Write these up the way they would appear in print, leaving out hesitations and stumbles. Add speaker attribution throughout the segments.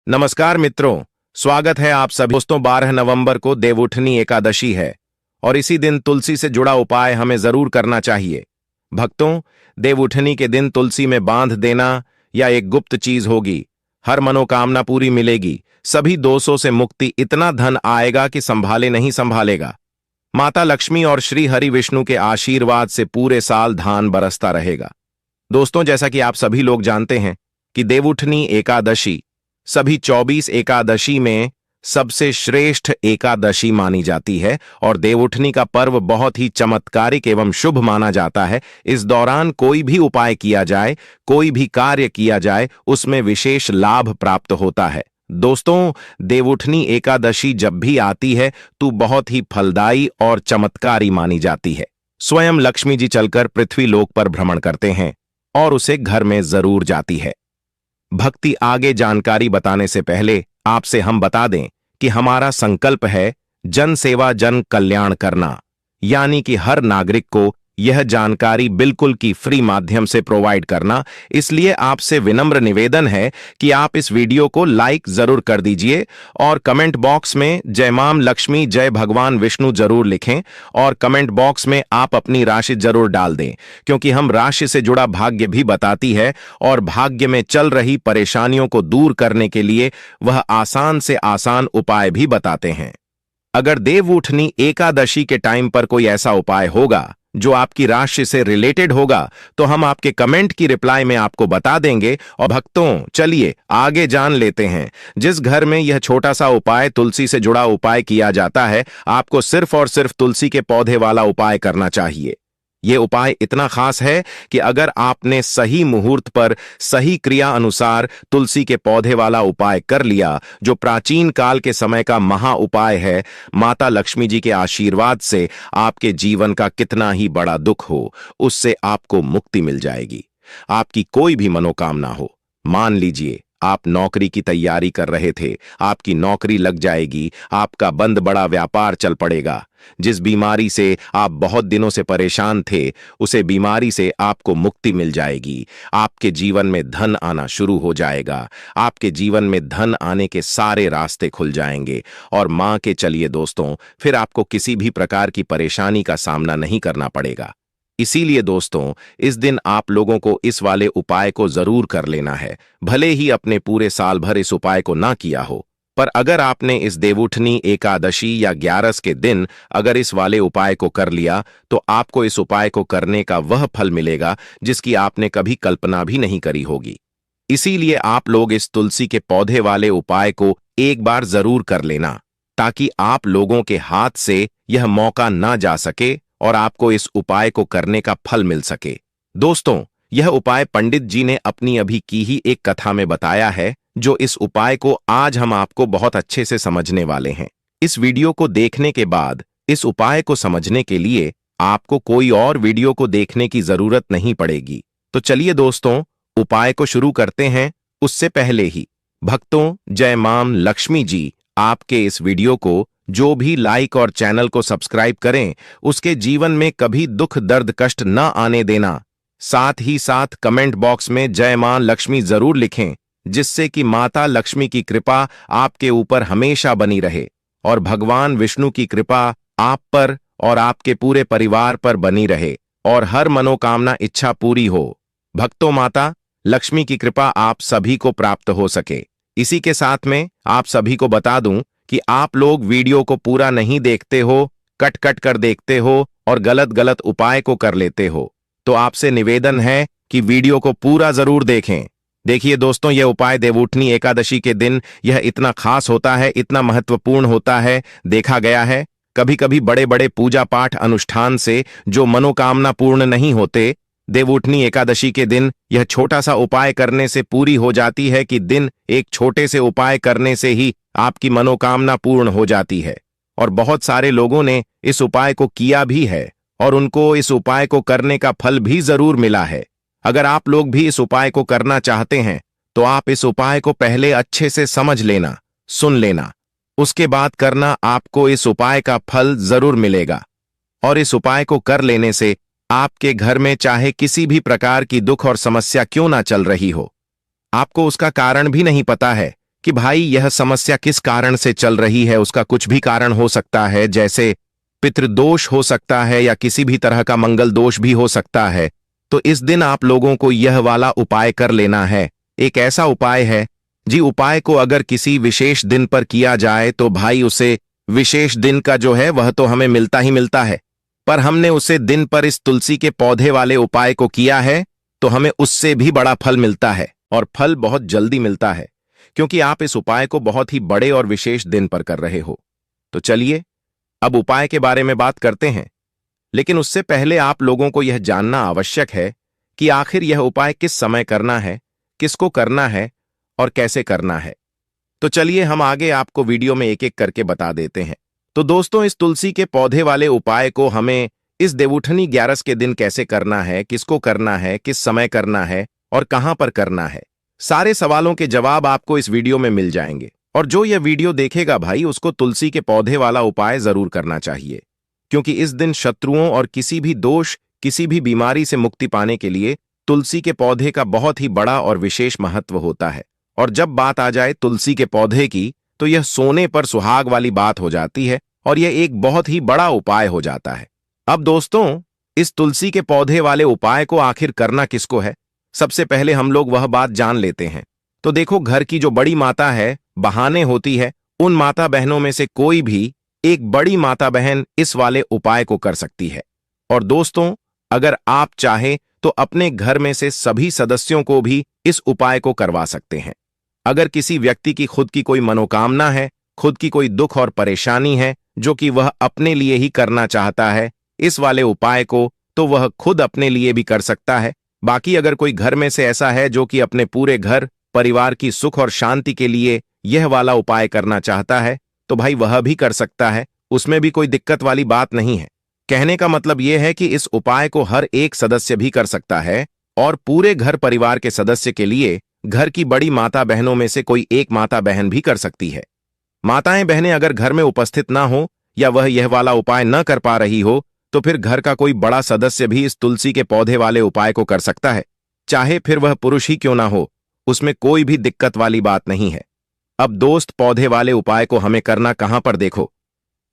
Speaker 1: नमस्कार मित्रों, स्वागत है आप सभी दोस्तों। 12 नवंबर को देवउठनी एकादशी है और इसी दिन तुलसी से जुड़ा उपाय हमें जरूर करना चाहिए। भक्तों, देवउठनी के दिन तुलसी में बांध देना या एक गुप्त चीज होगी। हर मनोकामना पूरी मिलेगी, सभी दोषों से मुक्ति, इतना धन आएगा कि संभाले नहीं संभालेगा। माता लक्ष्मी और श्री हरि विष्णु के आशीर्वाद से पूरे साल धान बरसता रहेगा। दोस्तों, जैसा कि आप सभी लोग जानते हैं कि देवउठनी एकादशी सभी 24 एकादशी में सबसे श्रेष्ठ एकादशी मानी जाती है और देवउठनी का पर्व बहुत ही चमत्कारिक एवं शुभ माना जाता है। इस दौरान कोई भी उपाय किया जाए, कोई भी कार्य किया जाए, उसमें विशेष लाभ प्राप्त होता है। दोस्तों, देवउठनी एकादशी जब भी आती है तो बहुत ही फलदायी और चमत्कारी मानी जाती है। स्वयं लक्ष्मी जी चलकर पृथ्वी लोक पर भ्रमण करते हैं और उसे घर में जरूर जाती है। भक्ति आगे जानकारी बताने से पहले आपसे हम बता दें कि हमारा संकल्प है जन सेवा जन कल्याण करना, यानी कि हर नागरिक को यह जानकारी बिल्कुल की फ्री माध्यम से प्रोवाइड करना। इसलिए आपसे विनम्र निवेदन है कि आप इस वीडियो को लाइक जरूर कर दीजिए और कमेंट बॉक्स में जय मां लक्ष्मी जय भगवान विष्णु जरूर लिखें और कमेंट बॉक्स में आप अपनी राशि जरूर डाल दें, क्योंकि हम राशि से जुड़ा भाग्य भी बताती है और भाग्य में चल रही परेशानियों को दूर करने के लिए वह आसान से आसान उपाय भी बताते हैं। अगर देवउठनी एकादशी के टाइम पर कोई ऐसा उपाय होगा जो आपकी राशि से रिलेटेड होगा तो हम आपके कमेंट की रिप्लाई में आपको बता देंगे। और भक्तों, चलिए आगे जान लेते हैं। जिस घर में यह छोटा सा उपाय तुलसी से जुड़ा उपाय किया जाता है, आपको सिर्फ और सिर्फ तुलसी के पौधे वाला उपाय करना चाहिए। यह उपाय इतना खास है कि अगर आपने सही मुहूर्त पर सही क्रिया अनुसार तुलसी के पौधे वाला उपाय कर लिया, जो प्राचीन काल के समय का महा उपाय है, माता लक्ष्मी जी के आशीर्वाद से आपके जीवन का कितना ही बड़ा दुख हो, उससे आपको मुक्ति मिल जाएगी। आपकी कोई भी मनोकामना हो, मान लीजिए आप नौकरी की तैयारी कर रहे थे, आपकी नौकरी लग जाएगी, आपका बंद बड़ा व्यापार चल पड़ेगा। जिस बीमारी से आप बहुत दिनों से परेशान थे, उसे बीमारी से आपको मुक्ति मिल जाएगी। आपके जीवन में धन आना शुरू हो जाएगा। आपके जीवन में धन आने के सारे रास्ते खुल जाएंगे और मां के चलिए दोस्तों, फिर आपको किसी भी प्रकार की परेशानी का सामना नहीं करना पड़ेगा। इसीलिए दोस्तों, इस दिन आप लोगों को इस वाले उपाय को जरूर कर लेना है, भले ही अपने पूरे साल भर इस उपाय को ना किया हो। पर अगर आपने इस देवउठनी एकादशी या 11 के दिन अगर इस वाले उपाय को कर लिया, तो आपको इस उपाय को करने का वह फल मिलेगा जिसकी आपने कभी कल्पना भी नहीं करी होगी। इसीलिए आप लोग इस तुलसी के पौधे वाले उपाय को एक बार जरूर कर लेना, ताकि आप लोगों के हाथ से यह मौका ना जा सके और आपको इस उपाय को करने का फल मिल सके। दोस्तों, यह उपाय पंडित जी ने अपनी अभी की ही एक कथा में बताया है, जो इस उपाय को आज हम आपको बहुत अच्छे से समझने वाले हैं। इस वीडियो को देखने के बाद इस उपाय को समझने के लिए आपको कोई और वीडियो को देखने की जरूरत नहीं पड़ेगी। तो चलिए दोस्तों, उपाय को शुरू करते हैं। उससे पहले ही भक्तों, जय मां लक्ष्मी जी आपके इस वीडियो को जो भी लाइक और चैनल को सब्सक्राइब करें, उसके जीवन में कभी दुख दर्द कष्ट न आने देना। साथ ही साथ कमेंट बॉक्स में जय मां लक्ष्मी जरूर लिखें, जिससे कि माता लक्ष्मी की कृपा आपके ऊपर हमेशा बनी रहे और भगवान विष्णु की कृपा आप पर और आपके पूरे परिवार पर बनी रहे और हर मनोकामना इच्छा पूरी हो। भक्तों, माता लक्ष्मी की कृपा आप सभी को प्राप्त हो सके। इसी के साथ में आप सभी को बता दूं कि आप लोग वीडियो को पूरा नहीं देखते हो, कट कट कर देखते हो और गलत गलत उपाय को कर लेते हो। तो आपसे निवेदन है कि वीडियो को पूरा जरूर देखें। देखिए दोस्तों, यह उपाय देवउठनी एकादशी के दिन यह इतना खास होता है, इतना महत्वपूर्ण होता है। देखा गया है कभी कभी बड़े बड़े पूजा पाठ अनुष्ठान से जो मनोकामना पूर्ण नहीं होते, देवउठनी एकादशी के दिन यह छोटा सा उपाय करने से पूरी हो जाती है कि दिन एक छोटे से उपाय करने से ही आपकी मनोकामना पूर्ण हो जाती है। और बहुत सारे लोगों ने इस उपाय को किया भी है और उनको इस उपाय को करने का फल भी जरूर मिला है। अगर आप लोग भी इस उपाय को करना चाहते हैं तो आप इस उपाय को पहले अच्छे से समझ लेना, सुन लेना, उसके बाद करना। आपको इस उपाय का फल जरूर मिलेगा और इस उपाय को कर लेने से आपके घर में चाहे किसी भी प्रकार की दुख और समस्या क्यों ना चल रही हो, आपको उसका कारण भी नहीं पता है कि भाई यह समस्या किस कारण से चल रही है। उसका कुछ भी कारण हो सकता है, जैसे पितृदोष हो सकता है या किसी भी तरह का मंगल दोष भी हो सकता है। तो इस दिन आप लोगों को यह वाला उपाय कर लेना है। एक ऐसा उपाय है जी, उपाय को अगर किसी विशेष दिन पर किया जाए तो भाई उसे विशेष दिन का जो है वह तो हमें मिलता ही मिलता है, पर हमने उसे दिन पर इस तुलसी के पौधे वाले उपाय को किया है तो हमें उससे भी बड़ा फल मिलता है, और फल बहुत जल्दी मिलता है, क्योंकि आप इस उपाय को बहुत ही बड़े और विशेष दिन पर कर रहे हो। तो चलिए अब उपाय के बारे में बात करते हैं, लेकिन उससे पहले आप लोगों को यह जानना आवश्यक है कि आखिर यह उपाय किस समय करना है, किसको करना है और कैसे करना है। तो चलिए हम आगे आपको वीडियो में एक एक करके बता देते हैं। तो दोस्तों, इस तुलसी के पौधे वाले उपाय को हमें इस देवउठनी 11 के दिन कैसे करना है, किसको करना है, किस समय करना है और कहां पर करना है, सारे सवालों के जवाब आपको इस वीडियो में मिल जाएंगे। और जो यह वीडियो देखेगा भाई, उसको तुलसी के पौधे वाला उपाय जरूर करना चाहिए, क्योंकि इस दिन शत्रुओं और किसी भी दोष, किसी भी बीमारी से मुक्ति पाने के लिए तुलसी के पौधे का बहुत ही बड़ा और विशेष महत्व होता है। और जब बात आ जाए तुलसी के पौधे की, तो यह सोने पर सुहाग वाली बात हो जाती है और यह एक बहुत ही बड़ा उपाय हो जाता है। अब दोस्तों, इस तुलसी के पौधे वाले उपाय को आखिर करना किसको है, सबसे पहले हम लोग वह बात जान लेते हैं। तो देखो, घर की जो बड़ी माता है, बहाने होती है, उन माता बहनों में से कोई भी एक बड़ी माता बहन इस वाले उपाय को कर सकती है। और दोस्तों, अगर आप चाहे तो अपने घर में से सभी सदस्यों को भी इस उपाय को करवा सकते हैं। अगर किसी व्यक्ति की खुद की कोई मनोकामना है, खुद की कोई दुख और परेशानी है जो कि वह अपने लिए ही करना चाहता है इस वाले उपाय को, तो वह खुद अपने लिए भी कर सकता है। बाकी अगर कोई घर में से ऐसा है जो कि अपने पूरे घर परिवार की सुख और शांति के लिए यह वाला उपाय करना चाहता है, तो भाई वह भी कर सकता है, उसमें भी कोई दिक्कत वाली बात नहीं है। कहने का मतलब यह है कि इस उपाय को हर एक सदस्य भी कर सकता है, और पूरे घर परिवार के सदस्य के लिए घर की बड़ी माता बहनों में से कोई एक माता बहन भी कर सकती है। माताएं बहनें अगर घर में उपस्थित ना हो या वह यह वाला उपाय न कर पा रही हो, तो फिर घर का कोई बड़ा सदस्य भी इस तुलसी के पौधे वाले उपाय को कर सकता है, चाहे फिर वह पुरुष ही क्यों ना हो, उसमें कोई भी दिक्कत वाली बात नहीं है। अब दोस्त, पौधे वाले उपाय को हमें करना कहां पर, देखो,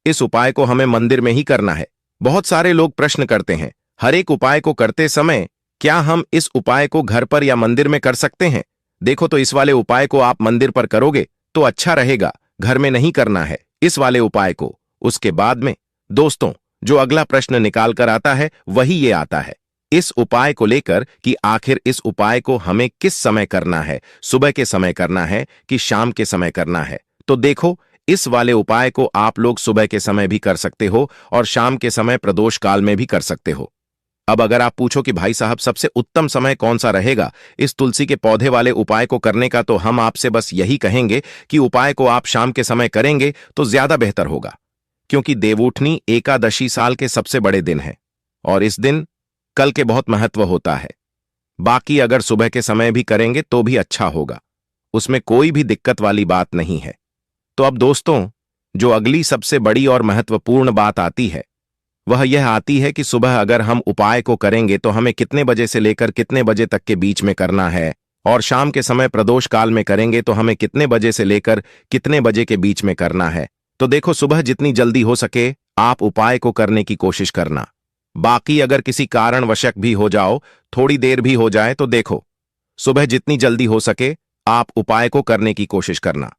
Speaker 1: इस उपाय को हमें मंदिर में ही करना है। बहुत सारे लोग प्रश्न करते हैं, हर एक उपाय को करते समय क्या हम इस उपाय को घर पर या मंदिर में कर सकते हैं? देखो, तो इस वाले उपाय को आप मंदिर पर करोगे तो अच्छा रहेगा, घर में नहीं करना है इस वाले उपाय को। उसके बाद में दोस्तों, जो अगला प्रश्न निकाल कर आता है वही ये आता है इस उपाय को लेकर कि आखिर इस उपाय को हमें किस समय करना है, सुबह के समय करना है कि शाम के समय करना है। तो देखो, इस वाले उपाय को आप लोग सुबह के समय भी कर सकते हो और शाम के समय प्रदोष काल में भी कर सकते हो। अब अगर आप पूछो कि भाई साहब सबसे उत्तम समय कौन सा रहेगा इस तुलसी के पौधे वाले उपाय को करने का, तो हम आपसे बस यही कहेंगे कि उपाय को आप शाम के समय करेंगे तो ज्यादा बेहतर होगा, क्योंकि देवउठनी एकादशी साल के सबसे बड़े दिन है और इस दिन कल के बहुत महत्व होता है। बाकी अगर सुबह के समय भी करेंगे तो भी अच्छा होगा, उसमें कोई भी दिक्कत वाली बात नहीं है। तो अब दोस्तों, जो अगली सबसे बड़ी और महत्वपूर्ण बात आती है वह यह आती है कि सुबह अगर हम उपाय को करेंगे तो हमें कितने बजे से लेकर कितने बजे तक के बीच में करना है, और शाम के समय प्रदोष काल में करेंगे तो हमें कितने बजे से लेकर कितने बजे के बीच में करना है। तो देखो, सुबह जितनी जल्दी हो सके आप उपाय को करने की कोशिश करना। बाकी अगर किसी कारणवश भी हो जाओ, थोड़ी देर भी हो जाए, तो देखो, सुबह जितनी जल्दी हो सके आप उपाय को करने की कोशिश करना।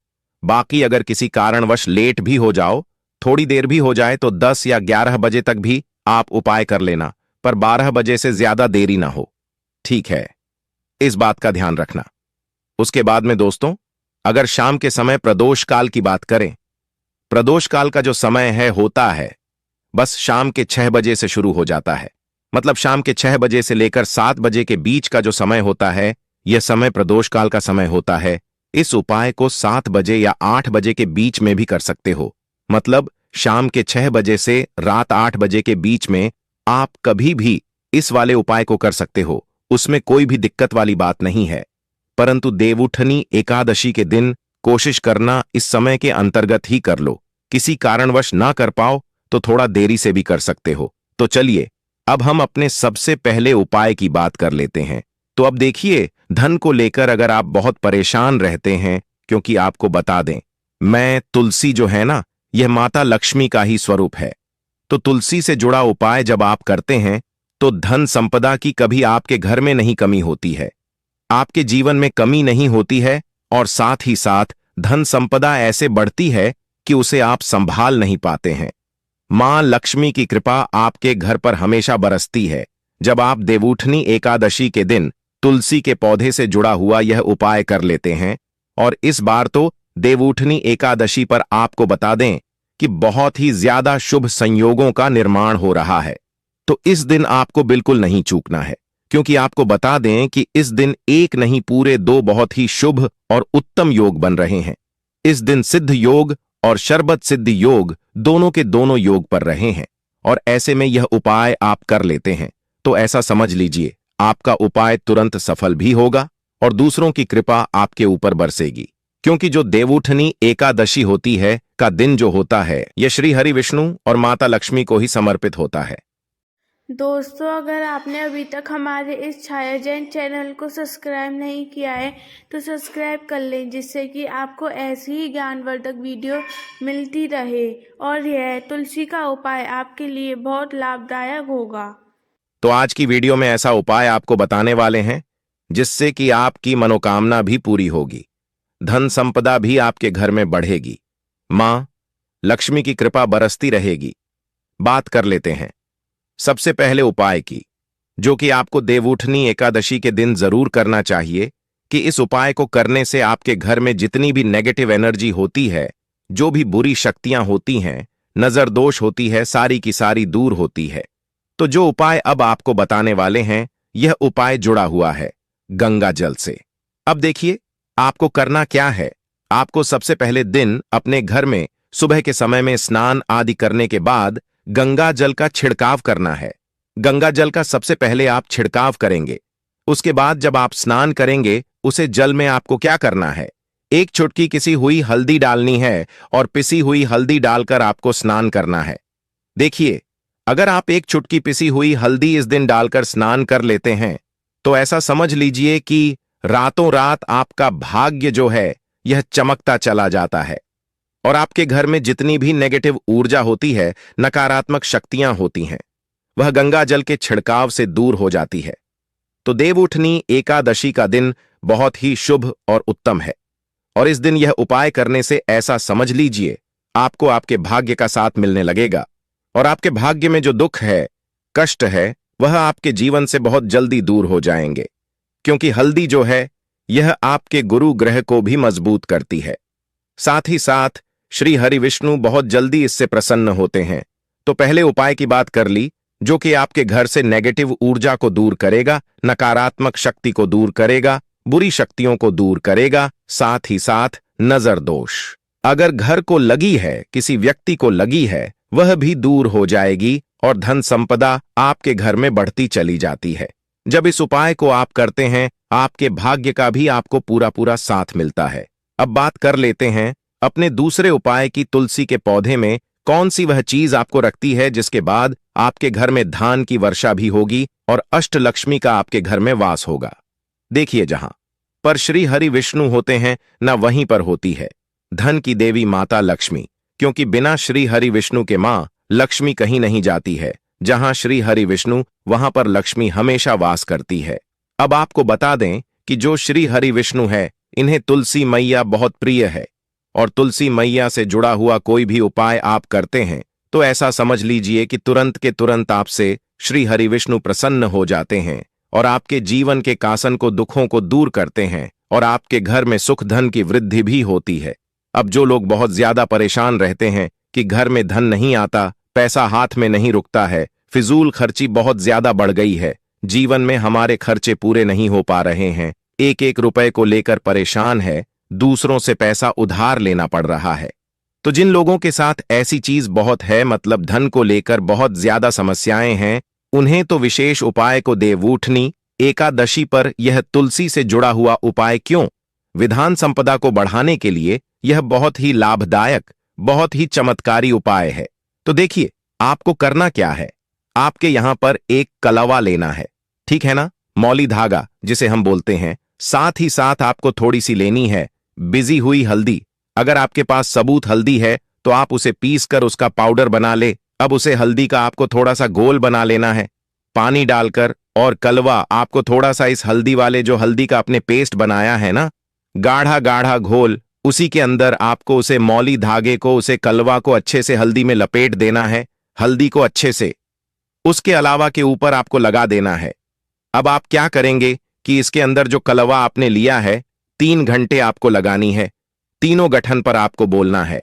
Speaker 1: बाकी अगर किसी कारणवश लेट भी हो जाओ, थोड़ी देर भी हो जाए, तो 10 या 11 बजे तक भी आप उपाय कर लेना, पर 12 बजे से ज्यादा देरी ना हो, ठीक है? इस बात का ध्यान रखना। उसके बाद में दोस्तों, अगर शाम के समय प्रदोष काल की बात करें, प्रदोष काल का जो समय है होता है बस शाम के 6 बजे से शुरू हो जाता है। मतलब शाम के 6 बजे से लेकर 7 बजे के बीच का जो समय होता है, यह समय प्रदोष काल का समय होता है। इस उपाय को 7 बजे या 8 बजे के बीच में भी कर सकते हो। मतलब शाम के 6 बजे से रात 8 बजे के बीच में आप कभी भी इस वाले उपाय को कर सकते हो, उसमें कोई भी दिक्कत वाली बात नहीं है। परंतु देवउठनी एकादशी के दिन कोशिश करना इस समय के अंतर्गत ही कर लो। किसी कारणवश ना कर पाओ तो थोड़ा देरी से भी कर सकते हो। तो चलिए अब हम अपने सबसे पहले उपाय की बात कर लेते हैं। तो अब देखिए, धन को लेकर अगर आप बहुत परेशान रहते हैं क्योंकि आपको बता दें, मैं तुलसी जो है ना, यह माता लक्ष्मी का ही स्वरूप है। तो तुलसी से जुड़ा उपाय जब आप करते हैं तो धन संपदा की कभी आपके घर में नहीं कमी होती है, आपके जीवन में कमी नहीं होती है, और साथ ही साथ धन संपदा ऐसे बढ़ती है कि उसे आप संभाल नहीं पाते हैं। मां लक्ष्मी की कृपा आपके घर पर हमेशा बरसती है जब आप देवउठनी एकादशी के दिन तुलसी के पौधे से जुड़ा हुआ यह उपाय कर लेते हैं। और इस बार तो देवउठनी एकादशी पर आपको बता दें कि बहुत ही ज्यादा शुभ संयोगों का निर्माण हो रहा है, तो इस दिन आपको बिल्कुल नहीं चूकना है, क्योंकि आपको बता दें कि इस दिन एक नहीं पूरे दो बहुत ही शुभ और उत्तम योग बन रहे हैं। इस दिन सिद्ध योग और शरबत सिद्ध योग दोनों के दोनों योग पर रहे हैं, और ऐसे में यह उपाय आप कर लेते हैं तो ऐसा समझ लीजिए आपका उपाय तुरंत सफल भी होगा और दूसरों की कृपा आपके ऊपर बरसेगी, क्योंकि जो देवउठनी एकादशी होती है का दिन जो होता है यह श्री हरि विष्णु और माता लक्ष्मी को ही समर्पित होता है।
Speaker 2: दोस्तों, अगर आपने अभी तक हमारे इस छाया जैन चैनल को सब्सक्राइब नहीं किया है तो सब्सक्राइब कर लें, जिससे कि आपको ऐसी ही ज्ञानवर्धक वीडियो मिलती रहे और यह तुलसी का उपाय आपके लिए बहुत लाभदायक होगा।
Speaker 1: तो आज की वीडियो में ऐसा उपाय आपको बताने वाले हैं जिससे कि आपकी मनोकामना भी पूरी होगी, धन संपदा भी आपके घर में बढ़ेगी, मां लक्ष्मी की कृपा बरसती रहेगी। बात कर लेते हैं सबसे पहले उपाय की, जो कि आपको देवउठनी एकादशी के दिन जरूर करना चाहिए कि इस उपाय को करने से आपके घर में जितनी भी नेगेटिव एनर्जी होती है, जो भी बुरी शक्तियां होती हैं, नजर दोष होती है, सारी की सारी दूर होती है। तो जो उपाय अब आपको बताने वाले हैं यह उपाय जुड़ा हुआ है गंगा जल से। अब देखिए आपको करना क्या है। आपको सबसे पहले दिन अपने घर में सुबह के समय में स्नान आदि करने के बाद गंगा जल का छिड़काव करना है। गंगा जल का सबसे पहले आप छिड़काव करेंगे, उसके बाद जब आप स्नान करेंगे उसे जल में आपको क्या करना है, एक चुटकी किसी हुई हल्दी डालनी है और पिसी हुई हल्दी डालकर आपको स्नान करना है। देखिए, अगर आप एक चुटकी पिसी हुई हल्दी इस दिन डालकर स्नान कर लेते हैं तो ऐसा समझ लीजिए कि रातों रात आपका भाग्य जो है यह चमकता चला जाता है और आपके घर में जितनी भी नेगेटिव ऊर्जा होती है, नकारात्मक शक्तियां होती हैं, वह गंगा जल के छिड़काव से दूर हो जाती है। तो देवउठनी एकादशी का दिन बहुत ही शुभ और उत्तम है, और इस दिन यह उपाय करने से ऐसा समझ लीजिए आपको आपके भाग्य का साथ मिलने लगेगा और आपके भाग्य में जो दुख है, कष्ट है, वह आपके जीवन से बहुत जल्दी दूर हो जाएंगे, क्योंकि हल्दी जो है यह आपके गुरु ग्रह को भी मजबूत करती है। साथ ही साथ श्री हरि विष्णु बहुत जल्दी इससे प्रसन्न होते हैं। तो पहले उपाय की बात कर ली, जो कि आपके घर से नेगेटिव ऊर्जा को दूर करेगा, नकारात्मक शक्ति को दूर करेगा, बुरी शक्तियों को दूर करेगा, साथ ही साथ नजर दोष अगर घर को लगी है, किसी व्यक्ति को लगी है, वह भी दूर हो जाएगी और धन संपदा आपके घर में बढ़ती चली जाती है। जब इस उपाय को आप करते हैं आपके भाग्य का भी आपको पूरा पूरा साथ मिलता है। अब बात कर लेते हैं अपने दूसरे उपाय की। तुलसी के पौधे में कौन सी वह चीज आपको रखती है जिसके बाद आपके घर में धान की वर्षा भी होगी और अष्टलक्ष्मी का आपके घर में वास होगा। देखिए, जहां पर श्री हरि विष्णु होते हैं न वहीं पर होती है धन की देवी माता लक्ष्मी, क्योंकि बिना श्री हरि विष्णु के मां लक्ष्मी कहीं नहीं जाती है। जहां श्री हरि विष्णु वहां पर लक्ष्मी हमेशा वास करती है। अब आपको बता दें कि जो श्री हरि विष्णु है इन्हें तुलसी मैया बहुत प्रिय है, और तुलसी मैया से जुड़ा हुआ कोई भी उपाय आप करते हैं तो ऐसा समझ लीजिए कि तुरंत के तुरंत आपसे श्री हरि विष्णु प्रसन्न हो जाते हैं और आपके जीवन के कासन को, दुखों को दूर करते हैं और आपके घर में सुख धन की वृद्धि भी होती है। अब जो लोग बहुत ज्यादा परेशान रहते हैं कि घर में धन नहीं आता, पैसा हाथ में नहीं रुकता है, फिजूल खर्ची बहुत ज्यादा बढ़ गई है, जीवन में हमारे खर्चे पूरे नहीं हो पा रहे हैं, एक एक रुपए को लेकर परेशान है, दूसरों से पैसा उधार लेना पड़ रहा है, तो जिन लोगों के साथ ऐसी चीज बहुत है, मतलब धन को लेकर बहुत ज्यादा समस्याएं हैं, उन्हें तो विशेष उपाय को देवउठनी एकादशी पर यह तुलसी से जुड़ा हुआ उपाय क्यों, विधान संपदा को बढ़ाने के लिए यह बहुत ही लाभदायक, बहुत ही चमत्कारी उपाय है। तो देखिए आपको करना क्या है। आपके यहां पर एक कलवा लेना है, ठीक है ना, मौली धागा जिसे हम बोलते हैं, साथ ही साथ आपको थोड़ी सी लेनी है बिजी हुई हल्दी। अगर आपके पास सबूत हल्दी है तो आप उसे पीस कर उसका पाउडर बना ले। अब उसे हल्दी का आपको थोड़ा सा घोल बना लेना है पानी डालकर, और कलवा आपको थोड़ा सा इस हल्दी वाले जो हल्दी का आपने पेस्ट बनाया है ना, गाढ़ा गाढ़ा घोल, उसी के अंदर आपको उसे मौली धागे को, उसे कलवा को अच्छे से हल्दी में लपेट देना है, हल्दी को अच्छे से उसके अलावा के ऊपर आपको लगा देना है। अब आप क्या करेंगे कि इसके अंदर जो कलवा आपने लिया है 3 घंटे आपको लगानी है। तीनों गठन पर आपको बोलना है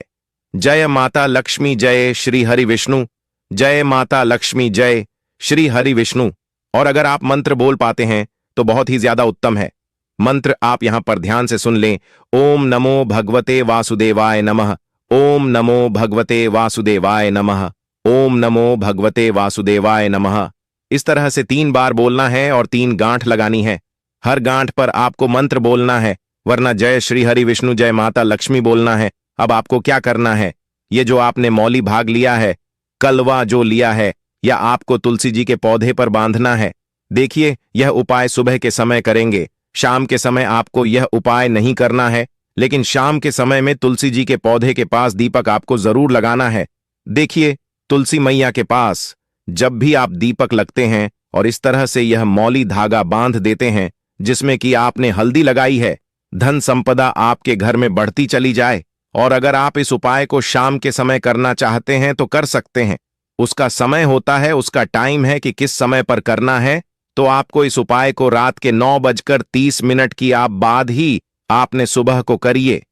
Speaker 1: जय माता लक्ष्मी जय श्री हरि विष्णु, जय माता लक्ष्मी जय श्री हरि विष्णु। और अगर आप मंत्र बोल पाते हैं तो बहुत ही ज्यादा उत्तम है। मंत्र आप यहां पर ध्यान से सुन लें। ओम नमो भगवते वासुदेवाय नमः, ओम नमो भगवते वासुदेवाय नमः, ओम नमो भगवते वासुदेवाय नमः। इस तरह से 3 बार बोलना है और 3 गांठ लगानी है। हर गांठ पर आपको मंत्र बोलना है, वरना जय श्री हरि विष्णु जय माता लक्ष्मी बोलना है। अब आपको क्या करना है, ये जो आपने मौली भाग लिया है, कलवा जो लिया है, या आपको तुलसी जी के पौधे पर बांधना है। देखिए, यह उपाय सुबह के समय करेंगे, शाम के समय आपको यह उपाय नहीं करना है, लेकिन शाम के समय में तुलसी जी के पौधे के पास दीपक आपको जरूर लगाना है। देखिए, तुलसी मैया के पास जब भी आप दीपक लगते हैं और इस तरह से यह मौली धागा बांध देते हैं जिसमें कि आपने हल्दी लगाई है, धन संपदा आपके घर में बढ़ती चली जाए। और अगर आप इस उपाय को शाम के समय करना चाहते हैं तो कर सकते हैं। उसका समय होता है, उसका टाइम है कि किस समय पर करना है। तो आपको इस उपाय को रात के 9:30 की आप बाद ही आपने सुबह को करिए।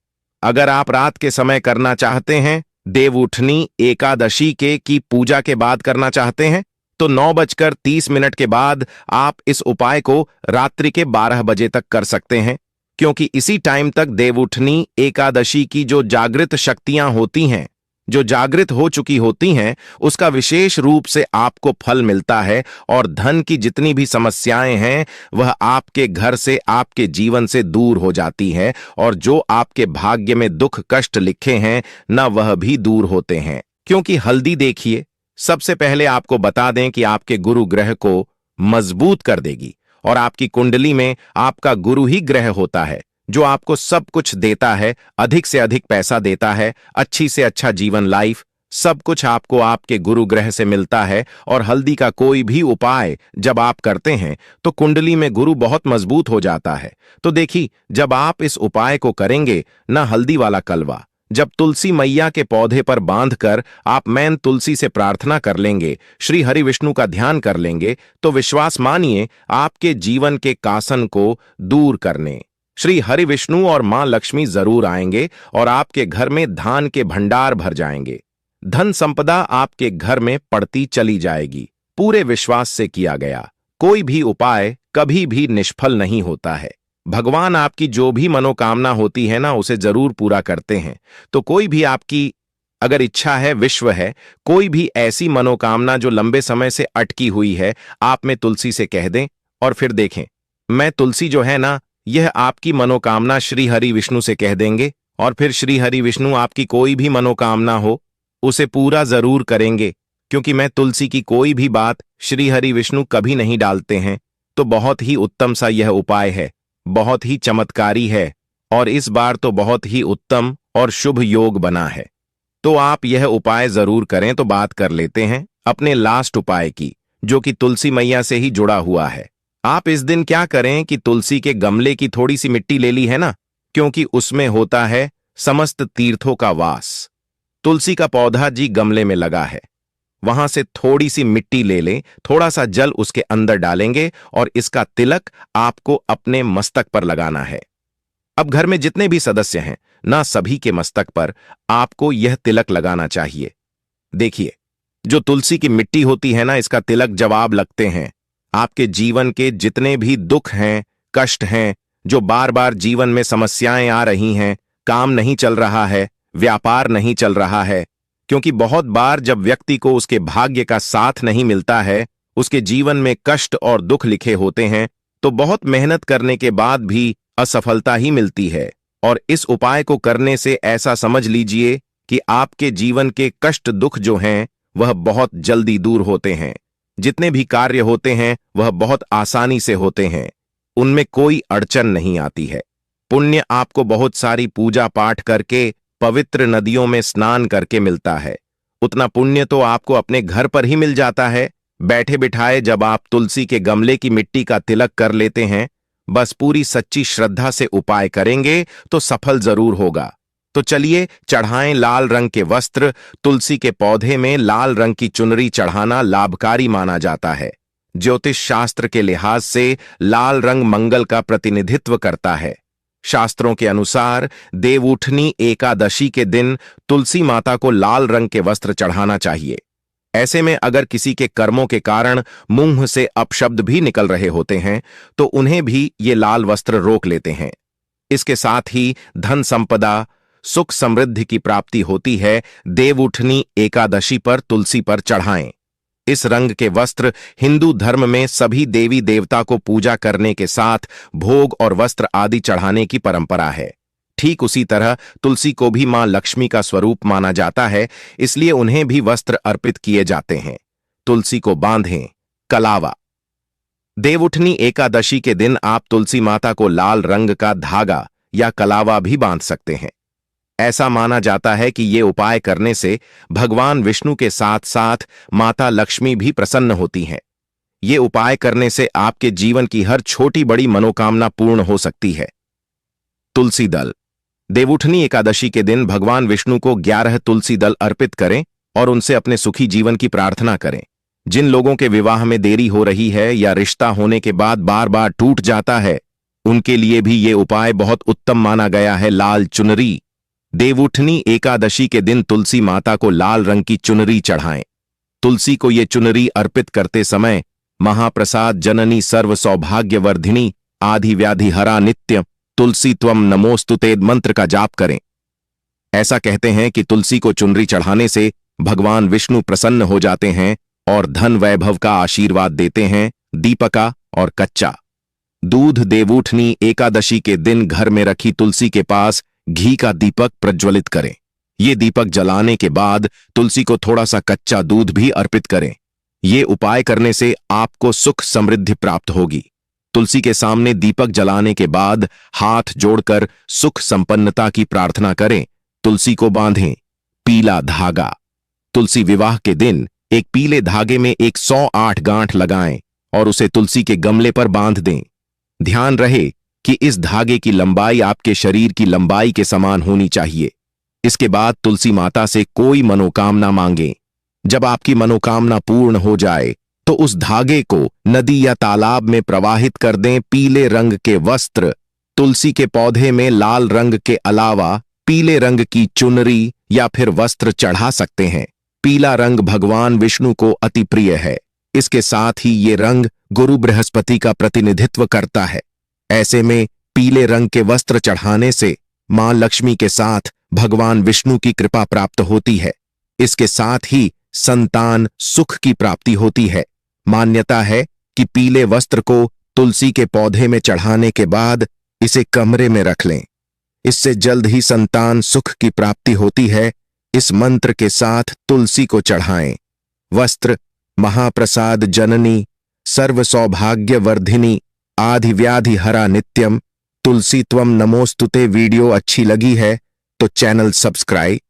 Speaker 1: अगर आप रात के समय करना चाहते हैं, देवउठनी एकादशी के की पूजा के बाद करना चाहते हैं, तो 9:30 के बाद आप इस उपाय को रात्रि के 12 बजे तक कर सकते हैं, क्योंकि इसी टाइम तक देवउठनी एकादशी की जो जागृत शक्तियां होती हैं, जो जागृत हो चुकी होती हैं, उसका विशेष रूप से आपको फल मिलता है और धन की जितनी भी समस्याएं हैं वह आपके घर से, आपके जीवन से दूर हो जाती हैं, और जो आपके भाग्य में दुख कष्ट लिखे हैं न वह भी दूर होते हैं। क्योंकि हल्दी देखिए, सबसे पहले आपको बता दें कि आपके गुरु ग्रह को मजबूत कर देगी, और आपकी कुंडली में आपका गुरु ही ग्रह होता है जो आपको सब कुछ देता है, अधिक से अधिक पैसा देता है, अच्छी से अच्छा जीवन लाइफ, सब कुछ आपको आपके गुरु ग्रह से मिलता है। और हल्दी का कोई भी उपाय जब आप करते हैं तो कुंडली में गुरु बहुत मजबूत हो जाता है। तो देखिए, जब आप इस उपाय को करेंगे ना, हल्दी वाला कलवा जब तुलसी मैया के पौधे पर बांधकर आप मैन तुलसी से प्रार्थना कर लेंगे, श्री हरि विष्णु का ध्यान कर लेंगे, तो विश्वास मानिए आपके जीवन के कासन को दूर करने श्री हरि विष्णु और मां लक्ष्मी जरूर आएंगे और आपके घर में धान के भंडार भर जाएंगे। धन संपदा आपके घर में पड़ती चली जाएगी। पूरे विश्वास से किया गया कोई भी उपाय कभी भी निष्फल नहीं होता है। भगवान आपकी जो भी मनोकामना होती है ना, उसे जरूर पूरा करते हैं। तो कोई भी आपकी अगर इच्छा है, विश्व है, कोई भी ऐसी मनोकामना जो लंबे समय से अटकी हुई है, आप में तुलसी से कह दें और फिर देखें, मैं तुलसी जो है ना, यह आपकी मनोकामना श्री हरि विष्णु से कह देंगे, और फिर श्री हरि विष्णु आपकी कोई भी मनोकामना हो उसे पूरा जरूर करेंगे। क्योंकि मैं तुलसी की कोई भी बात श्री हरि विष्णु कभी नहीं डालते हैं। तो बहुत ही उत्तम सा यह उपाय है, बहुत ही चमत्कारी है, और इस बार तो बहुत ही उत्तम और शुभ योग बना है। तो आप यह उपाय जरूर करें। तो बात कर लेते हैं अपने लास्ट उपाय की, जो कि तुलसी मैया से ही जुड़ा हुआ है। आप इस दिन क्या करें कि तुलसी के गमले की थोड़ी सी मिट्टी ले ली है ना, क्योंकि उसमें होता है समस्त तीर्थों का वास। तुलसी का पौधा जी गमले में लगा है, वहां से थोड़ी सी मिट्टी ले लें, थोड़ा सा जल उसके अंदर डालेंगे और इसका तिलक आपको अपने मस्तक पर लगाना है। अब घर में जितने भी सदस्य हैं ना, सभी के मस्तक पर आपको यह तिलक लगाना चाहिए। देखिए, जो तुलसी की मिट्टी होती है ना, इसका तिलक जब आप लगते हैं, आपके जीवन के जितने भी दुख हैं, कष्ट हैं, जो बार बार जीवन में समस्याएं आ रही हैं, काम नहीं चल रहा है, व्यापार नहीं चल रहा है, क्योंकि बहुत बार जब व्यक्ति को उसके भाग्य का साथ नहीं मिलता है, उसके जीवन में कष्ट और दुख लिखे होते हैं, तो बहुत मेहनत करने के बाद भी असफलता ही मिलती है। और इस उपाय को करने से ऐसा समझ लीजिए कि आपके जीवन के कष्ट दुख जो हैं वह बहुत जल्दी दूर होते हैं। जितने भी कार्य होते हैं वह बहुत आसानी से होते हैं, उनमें कोई अड़चन नहीं आती है। पुण्य आपको बहुत सारी पूजा पाठ करके, पवित्र नदियों में स्नान करके मिलता है। उतना पुण्य तो आपको अपने घर पर ही मिल जाता है। बैठे बिठाए जब आप तुलसी के गमले की मिट्टी का तिलक कर लेते हैं, बस पूरी सच्ची श्रद्धा से उपाय करेंगे तो सफल जरूर होगा। तो चलिए चढ़ाएं लाल रंग के वस्त्र। तुलसी के पौधे में लाल रंग की चुनरी चढ़ाना लाभकारी माना जाता है। ज्योतिष शास्त्र के लिहाज से लाल रंग मंगल का प्रतिनिधित्व करता है। शास्त्रों के अनुसार देवउठनी एकादशी के दिन तुलसी माता को लाल रंग के वस्त्र चढ़ाना चाहिए। ऐसे में अगर किसी के कर्मों के कारण मुंह से अपशब्द भी निकल रहे होते हैं तो उन्हें भी ये लाल वस्त्र रोक लेते हैं। इसके साथ ही धन संपदा, सुख समृद्धि की प्राप्ति होती है। देवउठनी एकादशी पर तुलसी पर चढ़ाएं। इस रंग के वस्त्र हिंदू धर्म में सभी देवी देवता को पूजा करने के साथ भोग और वस्त्र आदि चढ़ाने की परंपरा है। ठीक उसी तरह तुलसी को भी मां लक्ष्मी का स्वरूप माना जाता है, इसलिए उन्हें भी वस्त्र अर्पित किए जाते हैं। तुलसी को बांधें। कलावा। देवउठनी एकादशी के दिन आप तुलसी माता को लाल रंग का धागा या कलावा भी बांध सकते हैं। ऐसा माना जाता है कि ये उपाय करने से भगवान विष्णु के साथ साथ माता लक्ष्मी भी प्रसन्न होती हैं। ये उपाय करने से आपके जीवन की हर छोटी बड़ी मनोकामना पूर्ण हो सकती है। तुलसी दल। देवउठनी एकादशी के दिन भगवान विष्णु को 11 तुलसी दल अर्पित करें और उनसे अपने सुखी जीवन की प्रार्थना करें। जिन लोगों के विवाह में देरी हो रही है या रिश्ता होने के बाद बार बार टूट जाता है, उनके लिए भी ये उपाय बहुत उत्तम माना गया है। लाल चुनरी। देवउठनी एकादशी के दिन तुलसी माता को लाल रंग की चुनरी चढ़ाएं। तुलसी को ये चुनरी अर्पित करते समय महाप्रसाद जननी सर्व सौभाग्यवर्धिनी आधि व्याधि हरा नित्य तुलसी त्वम नमोस्तुते मंत्र का जाप करें। ऐसा कहते हैं कि तुलसी को चुनरी चढ़ाने से भगवान विष्णु प्रसन्न हो जाते हैं और धन वैभव का आशीर्वाद देते हैं। दीपका और कच्चा दूध। देवउठनी एकादशी के दिन घर में रखी तुलसी के पास घी का दीपक प्रज्वलित करें। ये दीपक जलाने के बाद तुलसी को थोड़ा सा कच्चा दूध भी अर्पित करें। ये उपाय करने से आपको सुख समृद्धि प्राप्त होगी। तुलसी के सामने दीपक जलाने के बाद हाथ जोड़कर सुख संपन्नता की प्रार्थना करें। तुलसी को बांधें। पीला धागा। तुलसी विवाह के दिन एक पीले धागे में 108 गांठ लगाएं और उसे तुलसी के गमले पर बांध दें। ध्यान रहे कि इस धागे की लंबाई आपके शरीर की लंबाई के समान होनी चाहिए। इसके बाद तुलसी माता से कोई मनोकामना मांगें। जब आपकी मनोकामना पूर्ण हो जाए तो उस धागे को नदी या तालाब में प्रवाहित कर दें। पीले रंग के वस्त्र। तुलसी के पौधे में लाल रंग के अलावा पीले रंग की चुनरी या फिर वस्त्र चढ़ा सकते हैं। पीला रंग भगवान विष्णु को अति प्रिय है। इसके साथ ही ये रंग गुरु बृहस्पति का प्रतिनिधित्व करता है। ऐसे में पीले रंग के वस्त्र चढ़ाने से मां लक्ष्मी के साथ भगवान विष्णु की कृपा प्राप्त होती है। इसके साथ ही संतान सुख की प्राप्ति होती है। मान्यता है कि पीले वस्त्र को तुलसी के पौधे में चढ़ाने के बाद इसे कमरे में रख लें। इससे जल्द ही संतान सुख की प्राप्ति होती है। इस मंत्र के साथ तुलसी को चढ़ाएं। वस्त्र। महाप्रसाद जननी सर्व सौभाग्यवर्धिनी आधि व्याधि हरा नित्यम तुलसी त्वम नमोस्तुते। वीडियो अच्छी लगी है तो चैनल सब्सक्राइब